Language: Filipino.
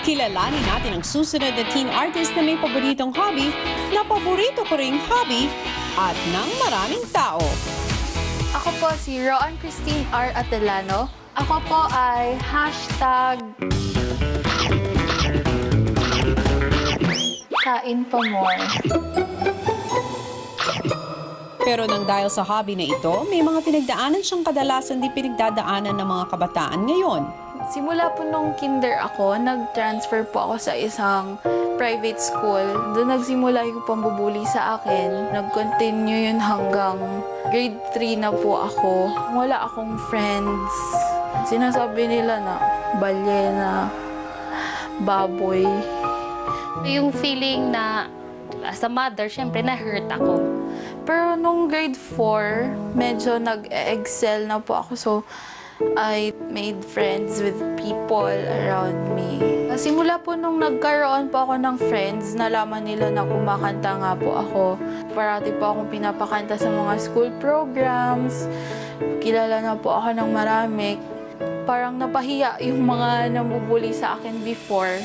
Kilalanin natin ang susunod na teen artist na may paboritong hobby na paborito ko ring hobby at ng maraming tao. Ako po si Roan Christine R. Atelano. Ako po ay #kain pa more. Pero nang dahil sa hobby na ito, may mga pinagdaanan siyang kadalasan di pinagdadaanan ng mga kabataan ngayon. Simula po nung kinder ako, nag-transfer po ako sa isang private school. Doon nagsimula yung pambubuli sa akin. Nag-continue yun hanggang grade 3 na po ako. Wala akong friends. Sinasabi nila na balyena, baboy. Yung feeling na as a mother, syempre na-hurt ako. Pero nung grade 4, medyo nag-excel na po ako. So, I made friends with people around me. Simula po nung nagkaroon po ako ng friends, nalaman nila na kumakanta nga po ako. Parati po akong pinapakanta sa mga school programs. Kilala na po ako ng marami. Parang napahiya yung mga nambubuli sa akin before.